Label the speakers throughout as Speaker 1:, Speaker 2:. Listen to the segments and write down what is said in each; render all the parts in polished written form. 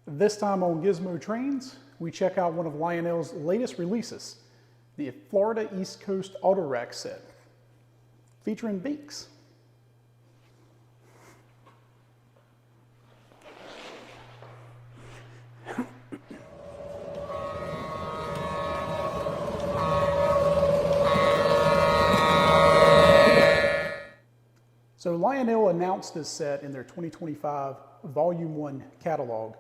Speaker 1: This time on Gizmo Trains, we check out one of Lionel's latest releases, the Florida East Coast AutoRack set, featuring Binks. So Lionel announced this set in their 2025 Volume 1 catalog.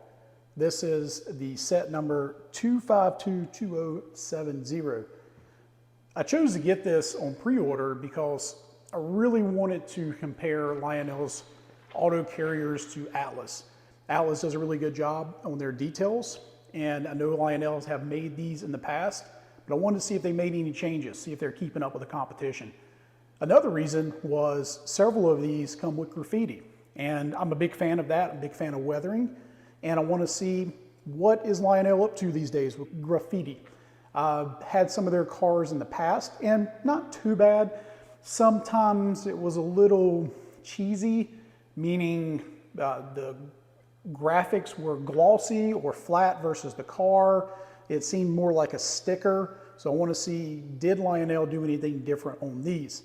Speaker 1: This is the set number 2522070. I chose to get this on pre-order because I really wanted to compare Lionel's auto carriers to Atlas. Atlas does a really good job on their details, and I know Lionel's have made these in the past, but I wanted to see if they made any changes, see if they're keeping up with the competition. Another reason was several of these come with graffiti, and I'm a big fan of that. I'm a big fan of weathering, and I want to see what is Lionel up to these days with graffiti. Had some of their cars in the past, and not too bad. Sometimes it was a little cheesy, meaning the graphics were glossy or flat versus the car. It seemed more like a sticker, so I want to see, did Lionel do anything different on these?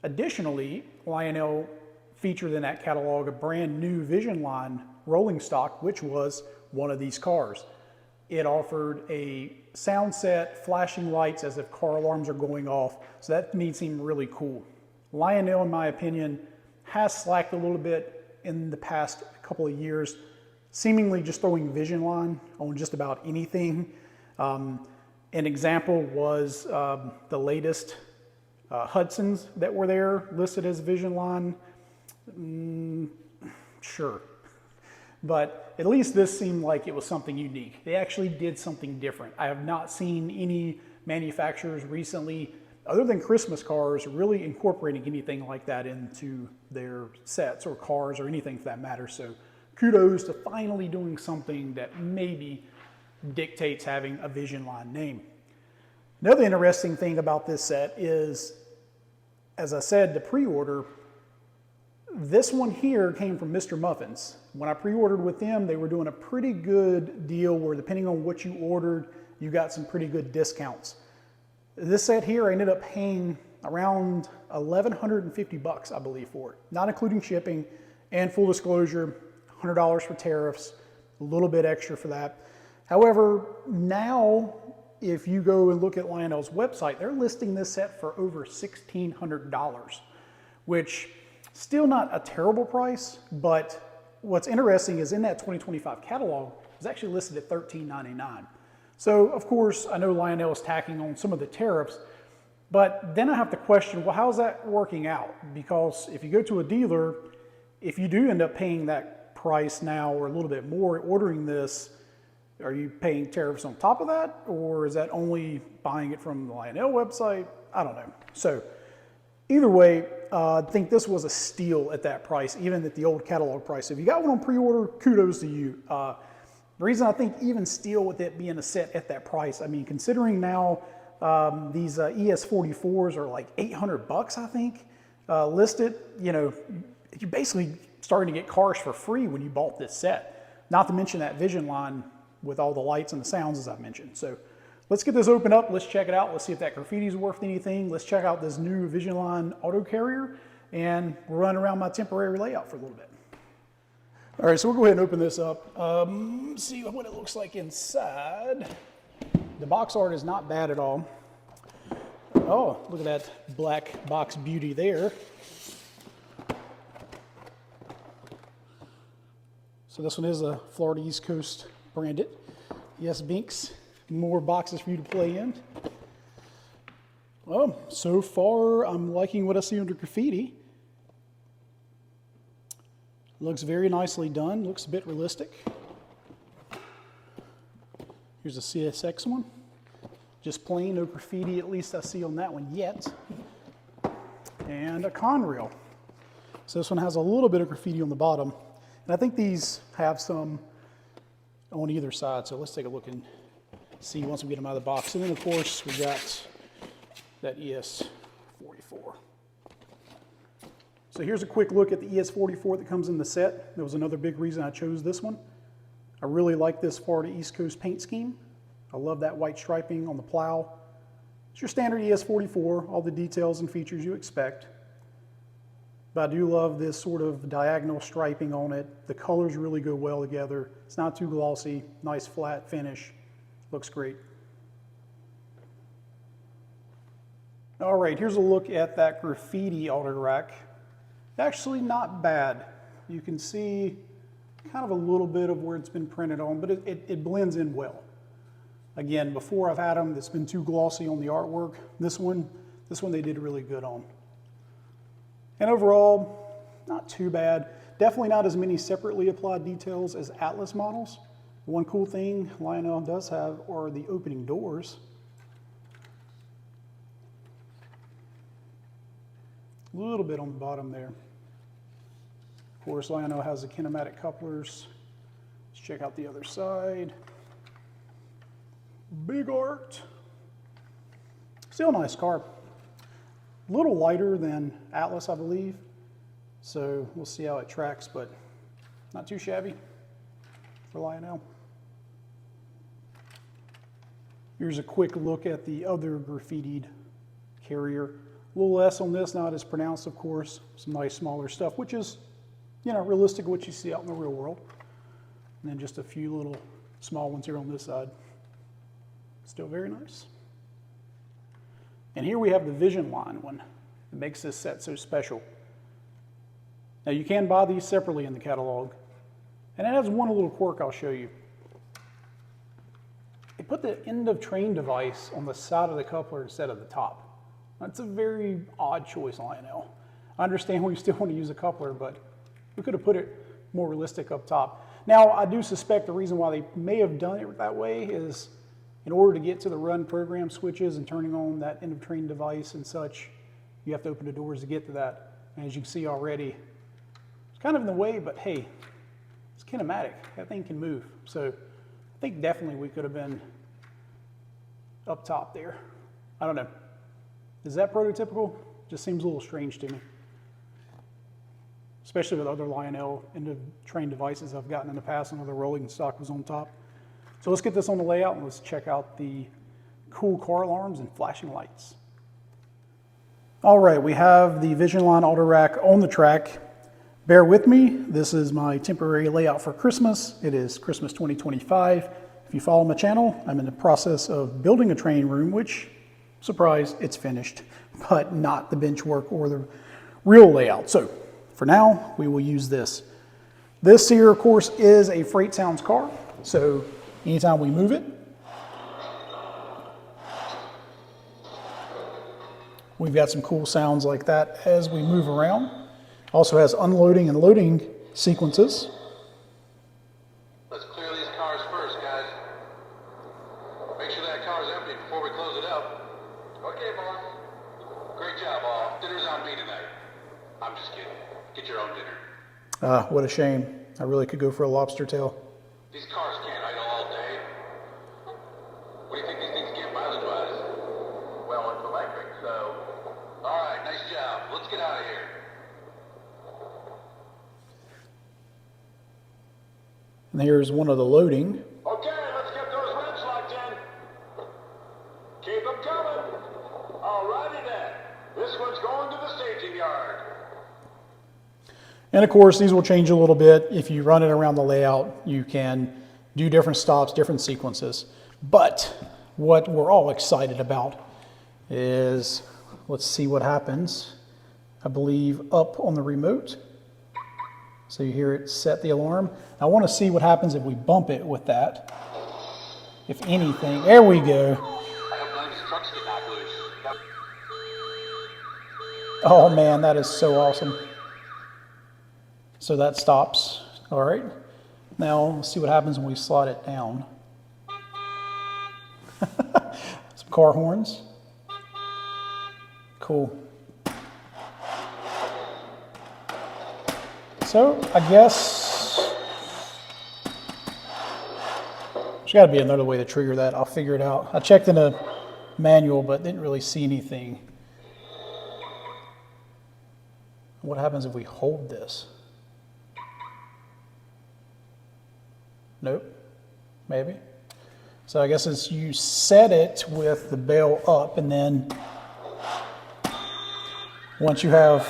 Speaker 1: Additionally, Lionel featured in that catalog a brand new VisionLine rolling stock, which was one of these cars. It offered a sound set, flashing lights as if car alarms are going off, so that to me seemed really cool. Lionel, in my opinion, has slacked a little bit in the past couple of years, seemingly just throwing VisionLine on just about anything. An example was the latest Hudsons that were there listed as VisionLine. Sure. But at least this seemed like it was something unique. They actually did something different. I have not seen any manufacturers recently, other than Christmas cars, really incorporating anything like that into their sets or cars or anything for that matter. So kudos to finally doing something that maybe dictates having a VisionLine name. Another interesting thing about this set is, as I said, the pre-order, this one here came from Mr. Muffins. When I pre-ordered with them, they were doing a pretty good deal where depending on what you ordered, you got some pretty good discounts. This set here, I ended up paying around $1,150, I believe, for it, not including shipping, and full disclosure, $100 for tariffs, a little bit extra for that. However, now, if you go and look at Lionel's website, they're listing this set for over $1,600, which still not a terrible price, but what's interesting is in that 2025 catalog, it's actually listed at $1,399. So of course, I know Lionel is tacking on some of the tariffs, but then I have to question, well, how's that working out? Because if you go to a dealer, if you do end up paying that price now or a little bit more ordering this, are you paying tariffs on top of that? Or is that only buying it from the Lionel website? I don't know. So either way, I think this was a steal at that price, even at the old catalog price. So if you got one on pre-order, kudos to you. The reason I think even steal with it being a set at that price, I mean, considering now these ES44s are like $800, I think, listed, you know, you're basically starting to get cars for free when you bought this set. Not to mention that VisionLine with all the lights and the sounds, as I mentioned. So let's get this opened up. Let's check it out. Let's see if that graffiti is worth anything. Let's check out this new VisionLine auto carrier, and we'll run around my temporary layout for a little bit. All right, so we'll go ahead and open this up. See what it looks like inside. The box art is not bad at all. Oh, look at that black box beauty there. So this one is a Florida East Coast branded. Yes, Binks. More boxes for you to play in. Well, so far I'm liking what I see under graffiti. Looks very nicely done, looks a bit realistic. Here's a CSX one. Just plain, no graffiti, at least I see on that one yet. And a Conrail. So this one has a little bit of graffiti on the bottom. And I think these have some on either side, so let's take a look and see once we get them out of the box. And then of course we got that ES44. So here's a quick look at the ES44 that comes in the set. That was another big reason I chose this one. I really like this Florida East Coast paint scheme. I love that white striping on the plow. It's your standard ES44, all the details and features you expect. But I do love this sort of diagonal striping on it. The colors really go well together. It's not too glossy, nice flat finish. Looks great. All right, here's a look at that graffiti AutoRack. Actually not bad. You can see kind of a little bit of where it's been printed on, but it blends in well. Again, before I've had them that's been too glossy on the artwork. This one they did really good on. And overall, not too bad. Definitely not as many separately applied details as Atlas models. One cool thing Lionel does have are the opening doors. A little bit on the bottom there. Of course, Lionel has the kinematic couplers. Let's check out the other side. Big art. Still a nice car. A little lighter than Atlas, I believe. So we'll see how it tracks, but not too shabby for Lionel. Here's a quick look at the other graffitied carrier. A little less on this, not as pronounced, of course. Some nice smaller stuff, which is, you know, realistic what you see out in the real world. And then just a few little small ones here on this side. Still very nice. And here we have the VisionLine one that makes this set so special. Now you can buy these separately in the catalog. And it has one little quirk I'll show you. They put the end of train device on the side of the coupler instead of the top. That's a very odd choice, Lionel. I understand we still want to use a coupler, but we could have put it more realistic up top. Now, I do suspect the reason why they may have done it that way is in order to get to the run program switches and turning on that end of train device and such, you have to open the doors to get to that. And as you can see already, it's kind of in the way, but hey, it's kinematic. That thing can move. So I think definitely we could have been up top there. I don't know. Is that prototypical? Just seems a little strange to me. Especially with other Lionel end of train devices I've gotten in the past and the rolling stock was on top. So let's get this on the layout and let's check out the cool car alarms and flashing lights. All right, we have the VisionLine AutoRack on the track. Bear with me, this is my temporary layout for Christmas. It is Christmas 2025. If you follow my channel, I'm in the process of building a training room, which, surprise, it's finished, but not the bench work or the real layout. So for now, we will use this. This here, of course, is a Freight Sounds car. So anytime we move it, we've got some cool sounds like that as we move around. Also has unloading and loading sequences.
Speaker 2: Let's clear these cars first, guys. Make sure that car's empty before we close it up. Okay, boss. Great job, all. Dinner's on me tonight. I'm just kidding. Get your own dinner.
Speaker 1: Ah, what a shame. I really could go for a lobster tail.
Speaker 2: These cars can't idle all day. What do you think these things get mileage-wise? Well, it's electric, so... All right, nice job. Let's get out of here.
Speaker 1: And here's one of the loading.
Speaker 2: Okay, let's get those wrench locked in. Keep them coming. All righty then. This one's going to the staging yard.
Speaker 1: And of course, these will change a little bit. If you run it around the layout, you can do different stops, different sequences. But what we're all excited about is, let's see what happens. I believe up on the remote. So you hear it set the alarm. I want to see what happens if we bump it with that. If anything, there we go. Oh man, that is so awesome. So that stops. All right. Now let's see what happens when we slide it down. Some car horns. Cool. So I guess there's got to be another way to trigger that. I'll figure it out. I checked in a manual, but didn't really see anything. What happens if we hold this? Nope, maybe. So I guess it's you set it with the bell up, and then once you have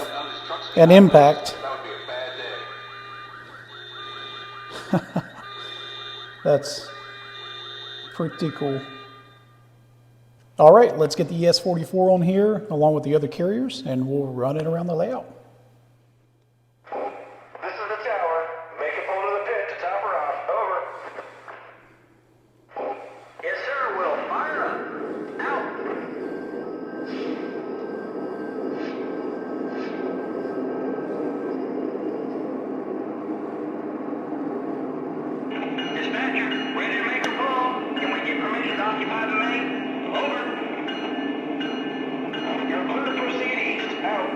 Speaker 1: an impact,
Speaker 2: That would be a bad day.
Speaker 1: that's pretty cool. All right, let's get the ES44 on here along with the other carriers, and we'll run it around the layout.
Speaker 3: This is the tower. Make a pull to the pit to top her off. Over. Yes, sir. Will fire up. Out. Dispatcher, ready to make a pull. Can we get permission to occupy the main? Over. You're clear to proceed east. Out.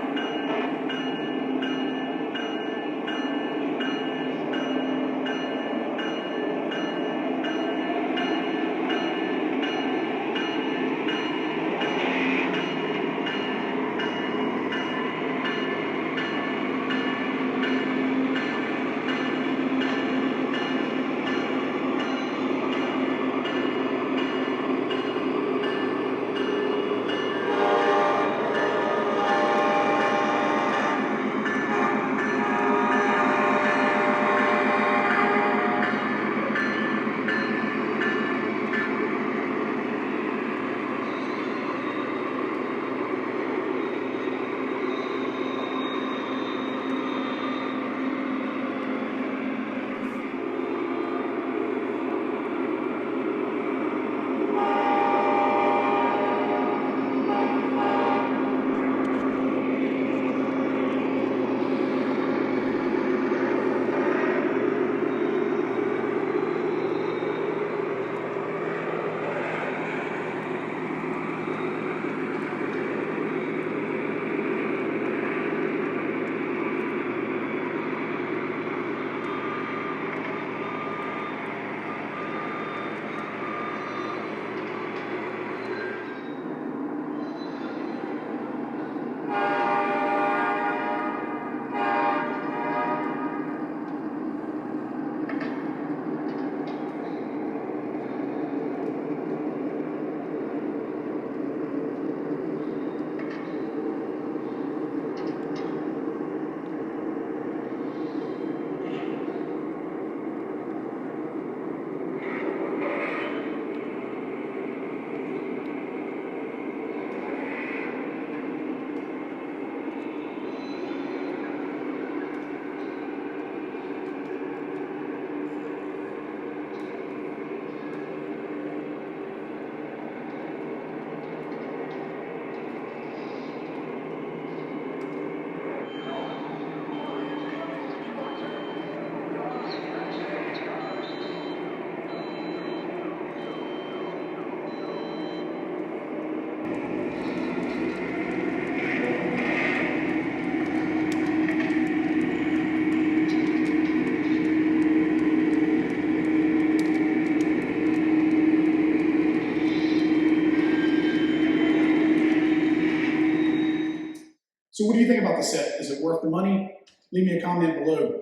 Speaker 1: So what do you think about the set? Is it worth the money? Leave me a comment below.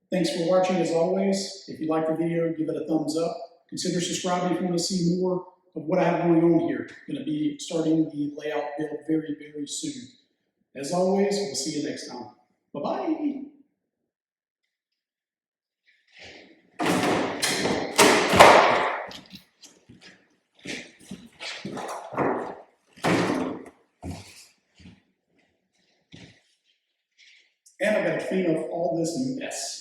Speaker 1: Thanks for watching as always. If you like the video, give it a thumbs up. Consider subscribing if you want to see more of what I have going on here. I'm going to be starting the layout build very, very soon. As always, we'll see you next time. Bye-bye. And I've got to clean up all this mess.